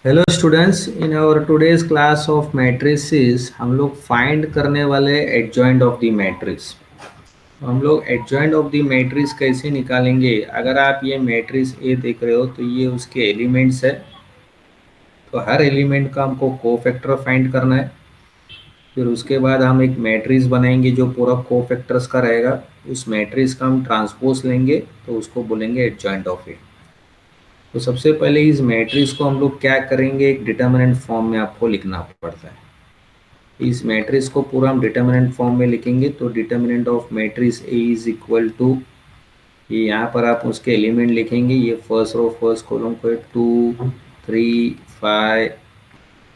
Hello students, in our today's class of matrices हम लोग find करने वाले एडजॉइंट ऑफ द मैट्रिक्स। हम लोग एडजॉइंट ऑफ द मैट्रिक्स कैसे निकालेंगे? अगर आप ये मैट्रिक्स ए देख रहे हो तो ये उसके एलिमेंट्स है। तो हर एलिमेंट का हमको कोफैक्टर फाइंड करना है। फिर उसके बाद हम एक मैट्रिक्स बनाएंगे जो पूरा कोफैक्टर्स का रहेगा। उस मैट्रिक्स का हम ट्रांसपोज लेंगे तो उसको बोलेंगे एडजॉइंट ऑफ ए। तो सबसे पहले इस मैट्रिक्स को हम लोग क्या करेंगे, एक डिटर्मिनेंट फॉर्म में आपको लिखना पड़ता है। इस मैट्रिक्स को पूरा हम डिटर्मिनेंट फॉर्म में लिखेंगे तो determinant of matrix A is equal to, ये यहाँ पर आप उसके एलिमेंट लिखेंगे। ये फर्स्ट रो फर्स्ट कॉलम को 2 3 5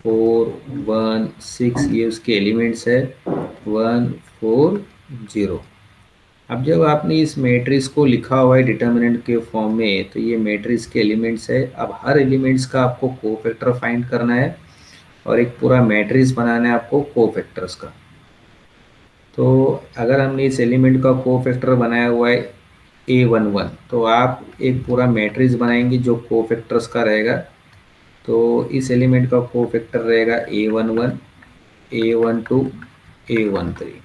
4 1 6, ये उसके एलिमेंट्स है 1 4 0। अब जब आपने इस मैट्रिक्स को लिखा हुआ है डिटर्मिनेंट के फॉर्म में तो ये मैट्रिक्स के एलिमेंट्स है। अब हर एलिमेंट्स का आपको कोफैक्टर फाइंड करना है और एक पूरा मैट्रिक्स बनाना है आपको कोफैक्टर्स का। तो अगर हमने इस एलिमेंट का कोफैक्टर बनाया हुआ है A11, तो आप एक पूरा मैट्रिक्स बनाएंगे जो कोफैक्टर्स का रहेगा। तो इस एलिमेंट का कोफैक्टर रहेगा A11 A12 A13।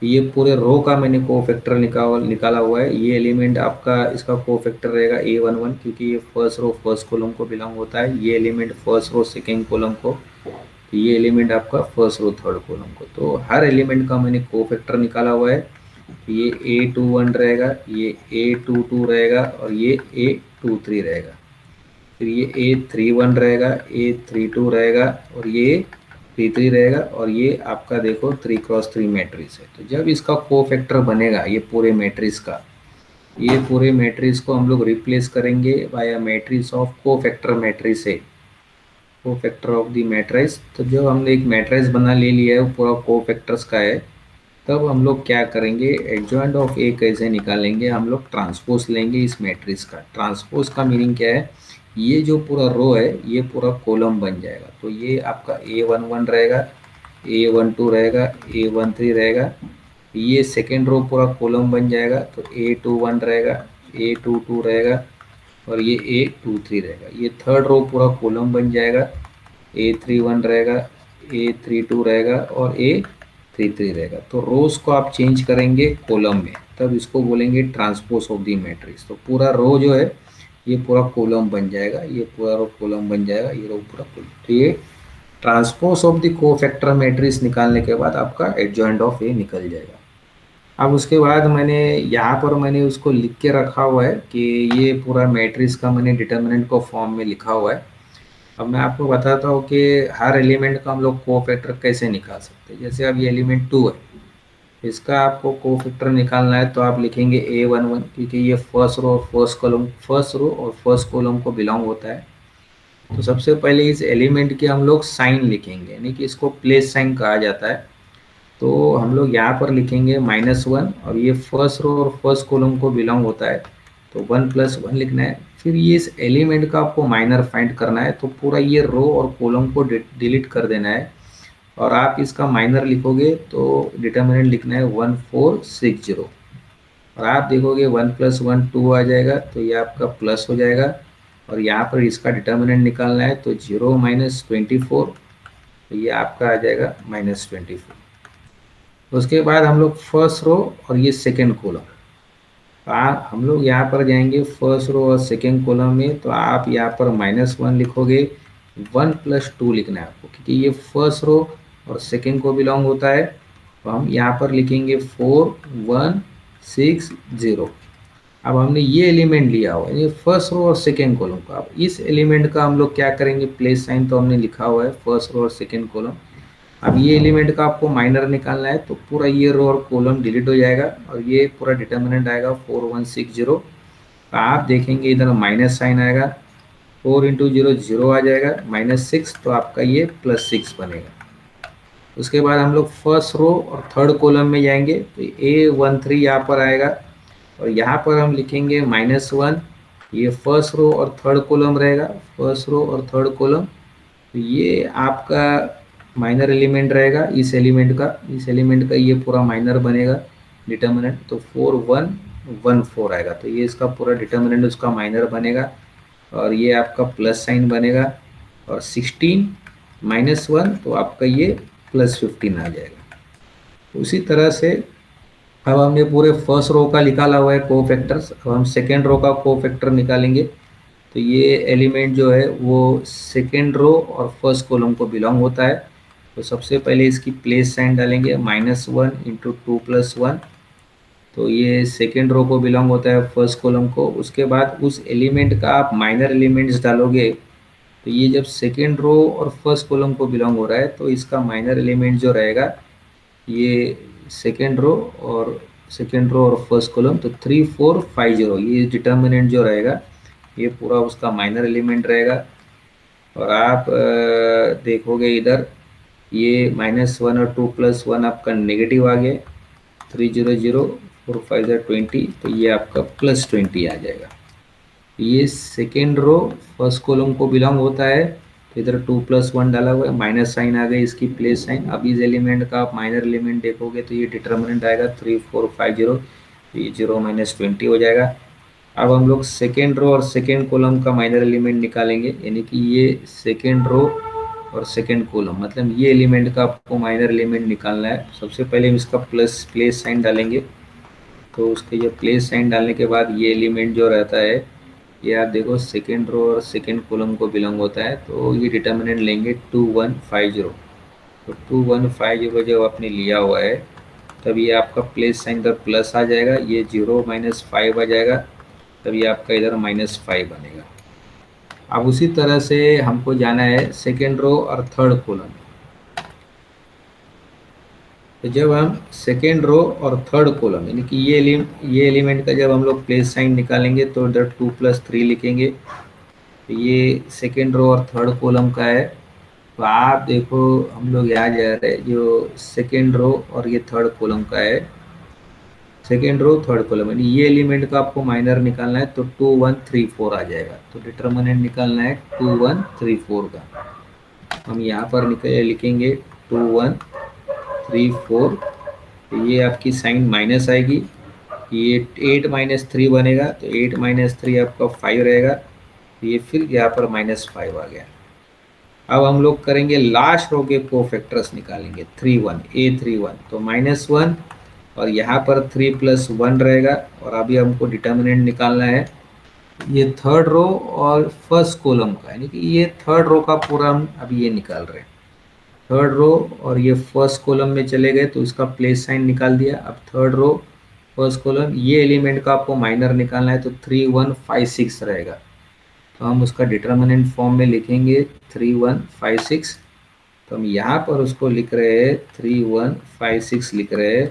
ये पूरे रो का मैंने कोफैक्टर निकाला हुआ है। ये एलिमेंट आपका इसका कोफैक्टर रहेगा A11 क्योंकि ये फर्स्ट रो फर्स्ट कॉलम को बिलोंग होता है। ये element first row second column को, ये एलिमेंट आपका फर्स्ट रो थर्ड कॉलम को। तो हर एलिमेंट का मैंने कोफैक्टर निकाला हुआ है। ये A21 रहेगा, ये A22 रहेगा और ये A23 रहेगा। फिर ये A31 रहेगा, A32 रहेगा और ये 33 रहेगा और ये आपका देखो 3x3 मैट्रिक्स है। तो जब इसका कोफैक्टर बनेगा ये पूरे मैट्रिक्स का, ये पूरे मैट्रिक्स को हम लोग रिप्लेस करेंगे by matrix of cofactor matrix है, कोफैक्टर ऑफ द मैट्रिक्स। तो जब हमने एक मैट्रिक्स बना ले लिया है वो पूरा कोफैक्टर्स का है, तब हम लोग क्या करेंगे, एडजॉइंट ऑफ ए कैसे निकालेंगे, हम लोग ट्रांसपोज लेंगे इस मैट्रिक्स का। ट्रांसपोज का मीनिंग क्या है, ये जो पूरा रो है ये पूरा कॉलम बन जाएगा। तो ये आपका A11 रहेगा, A12 रहेगा, A13 रहेगा। ये सेकेंड रो पूरा कॉलम बन जाएगा तो A21 रहेगा, A22 रहेगा और ये A23 रहेगा। ये थर्ड रो पूरा कॉलम बन जाएगा, A31 रहेगा, A32 रहेगा और A33 रहेगा। तो रोज को आप चेंज करेंगे कॉलम में, तब इसको बोलेंगे ट्रांसपोज ऑफ द मैट्रिक्स। तो पूरा रो जो है ये पूरा कॉलम बन जाएगा, ये पूरा रो कॉलम बन जाएगा, ये रो पूरा कॉलम। तो ये transpose of the cofactor matrix निकालने के बाद आपका एडजॉइंट ऑफ ए निकल जाएगा। अब उसके बाद मैंने उसको लिख के रखा हुआ है कि ये पूरा मैट्रिक्स का मैंने डिटर्मिनेंट को फॉर्म में लिखा हुआ है। अब मैं आपको बताता हूँ कि हर एलिमेंट का हम लोग कोफैक्टर कैसे निकाल सकते हैं। जैसे अब ये एलिमेंट 2 है, इसका आपको कोफैक्टर निकालना है तो आप लिखेंगे A11 क्योंकि ये फर्स्ट रो और फर्स्ट कॉलम को बिलोंग होता है। तो सबसे पहले इस एलिमेंट के हम लोग साइन लिखेंगे, यानी कि इसको प्लेस साइन कहा जाता है। तो हम लोग यहाँ पर लिखेंगे -1 और ये फर्स्ट रो और फर्स्ट कॉलम को बिलोंग होता है तो 1+1 लिखना है। फिर ये इस एलिमेंट का आपको माइनर फाइंड करना है तो पूरा ये रो और कॉलम को डिलीट कर देना है और आप इसका माइनर लिखोगे तो डिटर्मिनेंट लिखना है 1460 और आप देखोगे 1+1 2 आ जाएगा तो ये आपका प्लस हो जाएगा और यहाँ पर इसका डिटर्मिनेंट निकालना है तो 0 - 24, तो ये आपका आ जाएगा -24। उसके बाद हम लोग फर्स्ट रो और ये सेकेंड कॉलम, हम लोग यहाँ पर जाएंगे फर्स्ट रो और सेकेंड कॉलम में तो आप यहाँ पर -1 लिखोगे, 1+2 लिखना है आपको क्योंकि ये फर्स्ट रो और सेकेंड को बिलोंग होता है। तो हम यहाँ पर लिखेंगे 4160। अब हमने ये एलिमेंट लिया हुआ है फर्स्ट रो और सेकेंड कॉलम का। अब इस एलिमेंट का हम लोग क्या करेंगे, प्लेस साइन तो हमने लिखा हुआ है फर्स्ट रो और सेकेंड कॉलम। अब ये एलिमेंट का आपको माइनर निकालना है तो पूरा ये रो और कॉलम डिलीट हो जाएगा और ये पूरा डिटर्मिनेंट आएगा 4160। आप देखेंगे इधर माइनस साइन आएगा, 4 × 0 0 आ जाएगा, -6 तो आपका ये +6 बनेगा। उसके बाद हम लोग फर्स्ट रो और थर्ड कॉलम में जाएंगे तो A13 यहाँ पर आएगा और यहाँ पर हम लिखेंगे -1। ये फर्स्ट रो और थर्ड कॉलम रहेगा, फर्स्ट रो और थर्ड कॉलम। तो ये आपका माइनर एलिमेंट रहेगा इस एलिमेंट का ये पूरा माइनर बनेगा डिटर्मिनेंट। तो 4114 आएगा तो ये इसका पूरा डिटर्मिनेंट उसका माइनर बनेगा और ये आपका प्लस साइन बनेगा और 16 -1 तो आपका ये +15 आ जाएगा। उसी तरह से अब हमने पूरे फर्स्ट रो का निकाला हुआ है कोफैक्टर्स, अब हम सेकेंड रो का कोफैक्टर निकालेंगे। तो ये एलिमेंट जो है वो सेकेंड रो और फर्स्ट कॉलम को बिलोंग होता है। तो सबसे पहले इसकी प्लेस साइन डालेंगे, -1 × 2 + 1, तो ये सेकेंड रो को बिलोंग होता है फर्स्ट कॉलम को। उसके बाद उस एलिमेंट का आप माइनर एलिमेंट्स डालोगे, तो ये जब सेकेंड रो और फर्स्ट कॉलम को बिलोंग हो रहा है तो इसका माइनर एलिमेंट जो रहेगा ये सेकेंड रो और फर्स्ट कॉलम, तो 3 4 5 0 ये डिटर्मिनेंट जो रहेगा ये पूरा उसका माइनर एलिमेंट रहेगा। और आप देखोगे इधर ये -1 और 2 + 1 आपका नेगेटिव आ गया, 3 0 0 4 5 20, तो ये आपका +20 आ जाएगा। ये सेकेंड रो फर्स्ट कॉलम को बिलोंग होता है, तो इधर 2 + 1 डाला हुआ है, माइनस साइन आ गई इसकी प्लेस साइन। अब इस एलिमेंट का आप माइनर एलिमेंट देखोगे तो ये डिटर्मिनेंट आएगा 3 4 5 0, तो ये 0 -20 हो जाएगा। अब हम लोग सेकेंड रो और सेकेंड कॉलम का माइनर एलिमेंट निकालेंगे, यानी कि ये सेकेंड रो और सेकेंड कॉलम, मतलब ये एलिमेंट का आपको माइनर एलिमेंट निकालना है। सबसे पहले हम इसका प्लेस साइन डालेंगे, तो उसके जो प्लेस साइन डालने के बाद ये एलिमेंट जो रहता है ये आप देखो सेकेंड रो और सेकेंड कॉलम को बिलोंग होता है, तो ये डिटर्मिनेंट लेंगे 2 1 5 0। तो 2 1 5 0 जब आपने लिया हुआ है तब ये आपका प्लेस साइन इधर प्लस आ जाएगा, ये 0 -5 आ जाएगा, तब ये आपका इधर -5 बनेगा। अब उसी तरह से हमको जाना है सेकेंड रो और थर्ड कॉलम। तो जब हम सेकेंड रो और थर्ड कॉलम यानी कि ये एलिमेंट का जब हम लोग प्लेस साइन निकालेंगे तो इधर 2 + 3 लिखेंगे। तो ये सेकेंड रो और थर्ड कॉलम का है। तो आप देखो हम लोग यहाँ जा रहे हैं, जो सेकेंड रो और ये थर्ड कॉलम का है, सेकेंड रो थर्ड कॉलम यानी ये एलिमेंट का आपको माइनर निकालना है, तो 2 1 3 4 आ जाएगा। तो डिटर्मिनेंट निकालना है 2 1 3 4 का। हम यहाँ पर लिखेंगे 2 1 3 4, तो ये आपकी साइन माइनस आएगी, ये 8 -3 बनेगा, तो 8 -3 आपका 5 रहेगा, तो ये फिर यहाँ पर -5 आ गया। अब हम लोग करेंगे लास्ट रो के कोफैक्टर्स निकालेंगे, 3 1 A31, तो -1 और यहाँ पर 3 + 1 रहेगा। और अभी हमको डिटर्मिनेंट निकालना है ये थर्ड रो और फर्स्ट कॉलम का, यानी कि ये थर्ड रो का पूरा हम अभी ये निकाल रहे हैं। थर्ड रो और ये फर्स्ट कॉलम में चले गए तो इसका प्लेस साइन निकाल दिया। अब थर्ड रो फर्स्ट कॉलम ये एलिमेंट का आपको माइनर निकालना है, तो 3 1 5 6 रहेगा। तो हम उसका डिटर्मिनेंट फॉर्म में लिखेंगे 3 1 5 6। तो हम यहाँ पर उसको लिख रहे हैं 3 1 5 6 लिख रहे हैं।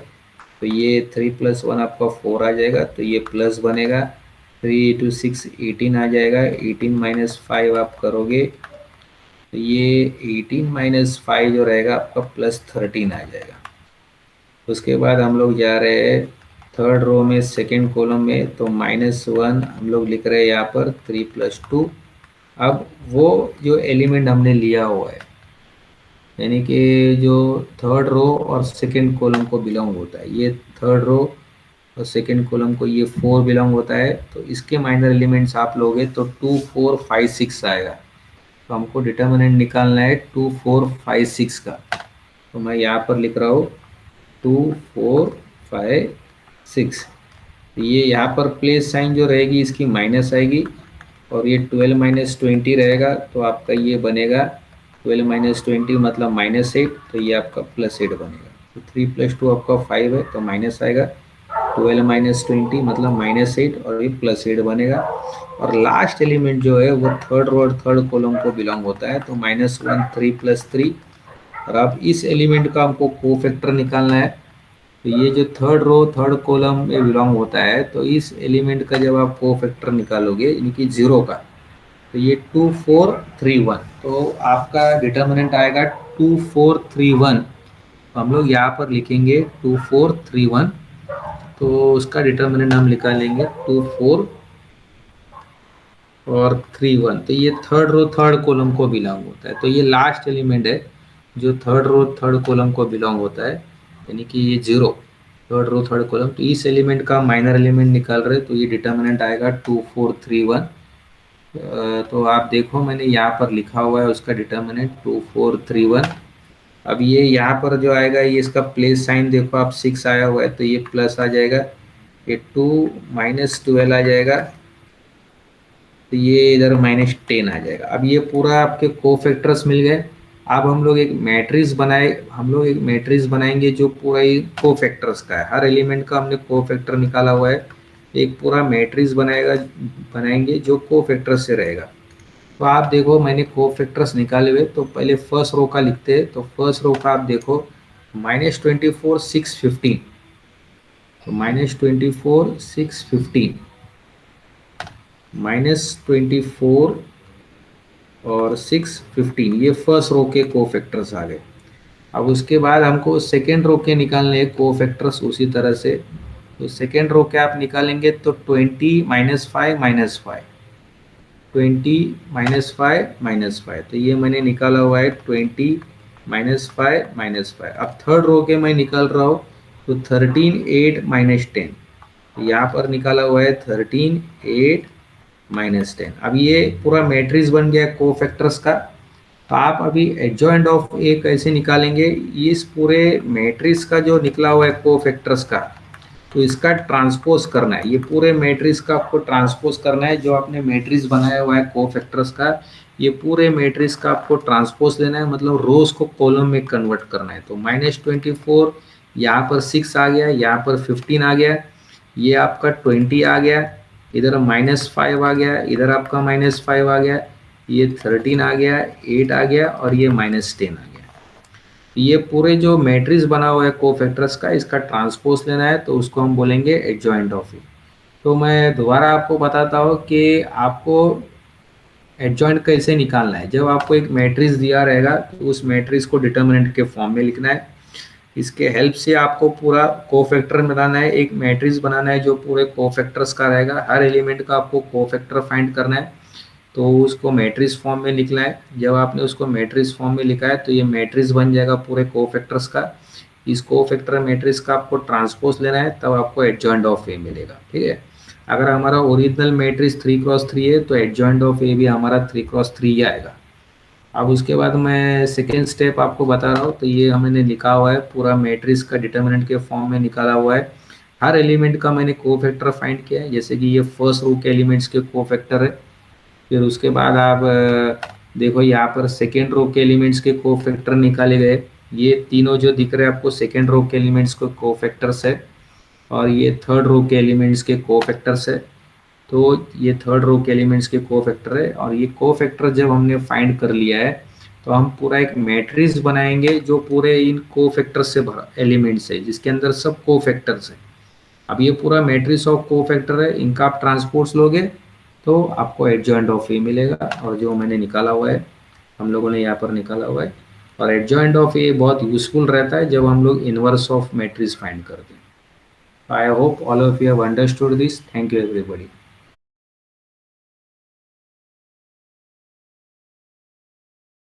तो ये 3 + 1 आपका 4 आ जाएगा, तो ये प्लस बनेगा, 3 × 6 18 आ जाएगा, 18 - 5 आप करोगे तो ये 18 - 5 जो रहेगा आपका +13 आ जाएगा। उसके बाद हम लोग जा रहे हैं थर्ड रो में सेकेंड कॉलम में, तो -1 हम लोग लिख रहे हैं यहाँ पर 3 + 2। अब वो जो एलिमेंट हमने लिया हुआ है यानी कि जो थर्ड रो और सेकेंड कॉलम को बिलोंग होता है, ये थर्ड रो और सेकेंड कॉलम को ये 4 बिलोंग होता है, तो इसके माइनर एलिमेंट्स आप लोगे तो 2 4 5 6 आएगा। तो हमको डिटर्मिनेंट निकालना है 2 4 5 6 का। तो मैं यहाँ पर लिख रहा हूँ 2 4 5 6। तो ये यहाँ पर प्लेस साइन जो रहेगी इसकी माइनस आएगी, और ये 12 - 20 रहेगा, तो आपका ये बनेगा 12 - 20 मतलब -8, तो ये आपका +8 बनेगा। तो 3 + 2 आपका 5 है, तो माइनस आएगा, 12 - 20 मतलब -8, और ये +8 बनेगा। और लास्ट एलिमेंट जो है वो थर्ड रो और थर्ड कॉलम को बिलोंग होता है, तो -1 3 + 3। और अब इस एलिमेंट का हमको कोफैक्टर निकालना है। तो ये जो थर्ड रो थर्ड कॉलम में बिलोंग होता है, तो इस एलिमेंट का जब आप कोफैक्टर निकालोगे यानी कि 0 का, तो ये 2 4 3 1, तो आपका डिटर्मिनेंट आएगा 2 4 3 1। हम लोग यहाँ पर लिखेंगे 2 4 3 1, तो उसका डिटर्मिनेंट हम निकालेंगे 2 4 और 3 1। तो ये थर्ड रो थर्ड कॉलम को बिलोंग होता है, तो ये लास्ट एलिमेंट है जो थर्ड रो थर्ड कॉलम को बिलोंग होता है, यानी कि ये 0 थर्ड रो थर्ड कॉलम। तो इस एलिमेंट का माइनर एलिमेंट निकाल रहे, तो ये डिटर्मिनेंट आएगा 2 4 3 1। तो आप देखो मैंने यहाँ पर लिखा हुआ है उसका डिटर्मिनेंट 2431। अब ये यहाँ पर जो आएगा ये इसका प्लस साइन देखो आप 6 आया हुआ है तो ये प्लस आ जाएगा, ये 2 -12 आ जाएगा तो ये इधर -10 आ जाएगा। अब ये पूरा आपके कोफैक्टर्स मिल गए। अब हम लोग एक मैट्रिक्स बनाएंगे जो पूरा ये कोफैक्टर्स का है, हर एलिमेंट का हमने कोफैक्टर निकाला हुआ है। एक पूरा मैट्रिक्स बनाएंगे जो कोफैक्टर से रहेगा। तो आप देखो मैंने कोफैक्टर्स निकाले हुए, तो पहले फर्स्ट रो का लिखते हैं। तो फर्स्ट रो का आप देखो -24 6 15, तो -24 6 15 -24 और 6 15, ये फर्स्ट रो के कोफैक्टर्स आ गए। अब उसके बाद हमको सेकेंड रो के निकालने हैं कोफैक्टर्स उसी तरह से। तो सेकेंड रो के आप निकालेंगे तो 20 -5 -5, 20 -5 तो ये मैंने निकाला हुआ है 20 -5 -5। अब थर्ड रो के मैं निकाल रहा हूँ तो 13 8 -10, यहाँ पर निकाला हुआ है 13 8 -10। अब ये पूरा मैट्रिक्स बन गया कोफैक्टर्स का। तो आप अभी एडजॉइंट ऑफ ए कैसे निकालेंगे, इस पूरे मैट्रिक्स का जो निकला हुआ है कोफैक्टर्स का, तो इसका ट्रांसपोज करना है। ये पूरे मैट्रिक्स का आपको ट्रांसपोज करना है, जो आपने मैट्रिक्स बनाया हुआ है कोफैक्टर्स का, ये पूरे मैट्रिक्स का आपको ट्रांसपोज लेना है, मतलब रोज को कॉलम में कन्वर्ट करना है। तो -24 यहाँ पर 6 आ गया, यहाँ पर 15 आ गया, ये आपका 20 आ गया, इधर -5 आ गया, इधर आपका -5 आ गया, ये 13 आ गया, 8 आ गया और ये -10 आ गया। ये पूरे जो मैट्रिक्स बना हुआ है कोफैक्टर्स का, इसका ट्रांसपोज लेना है, तो उसको हम बोलेंगे एडजॉइंट ऑफ ए। तो मैं दोबारा आपको बताता हूँ कि आपको एडजॉइंट कैसे निकालना है। जब आपको एक मैट्रिक्स दिया रहेगा तो उस मैट्रिक्स को डिटर्मिनेंट के फॉर्म में लिखना है। इसके हेल्प से आपको पूरा कोफैक्टर बनाना है, एक मैट्रिक्स बनाना है जो पूरे कोफैक्टर्स का रहेगा। हर एलिमेंट का आपको कोफैक्टर फाइंड करना है, तो उसको मैट्रिक्स फॉर्म में लिखना है। जब आपने उसको मैट्रिक्स फॉर्म में लिखा है तो ये मैट्रिक्स बन जाएगा पूरे कोफैक्टर्स का। इस कोफैक्टर मैट्रिक्स का आपको ट्रांसपोज लेना है, तब आपको एडजॉइंट ऑफ ए मिलेगा। ठीक है, अगर हमारा ओरिजिनल मैट्रिक्स 3x3 है तो एडजॉइंट ऑफ ए भी हमारा 3x3 ही आएगा। अब उसके बाद मैं सेकेंड स्टेप आपको बता रहा हूँ। तो ये हमने लिखा हुआ है पूरा मैट्रिक्स का डिटर्मिनेंट के फॉर्म में निकाला हुआ है। हर एलिमेंट का मैंने कोफैक्टर फाइंड किया है, जैसे कि ये फर्स्ट रो के एलिमेंट्स के कोफैक्टर है। फिर उसके बाद आप देखो यहाँ पर सेकेंड रो के एलिमेंट्स के कोफैक्टर निकाले गए। ये तीनों जो दिख रहे हैं आपको सेकेंड रो के एलिमेंट्स को कोफैक्टर्स है, और ये थर्ड रो के एलिमेंट्स के कोफैक्टर्स है। तो ये थर्ड रो के एलिमेंट्स के कोफैक्टर है, और ये कोफैक्टर जब हमने फाइंड कर लिया है तो हम पूरा एक मैट्रिक्स बनाएंगे जो पूरे इन कोफैक्टर से भरा एलिमेंट्स है, जिसके अंदर सब कोफैक्टर्स है। अब ये पूरा मैट्रिक्स ऑफ कोफैक्टर है, इनका आप ट्रांसपोर्ट्स लोगे तो आपको एडजॉइंट ऑफ ए मिलेगा, और जो मैंने निकाला हुआ है, हम लोगों ने यहाँ पर निकाला हुआ है। और एडजॉइंट ऑफ ए बहुत यूजफुल रहता है जब हम लोग इनवर्स ऑफ मैट्रिक्स फाइंड करते हैं। I hope all of you have understood this. Thank you everybody.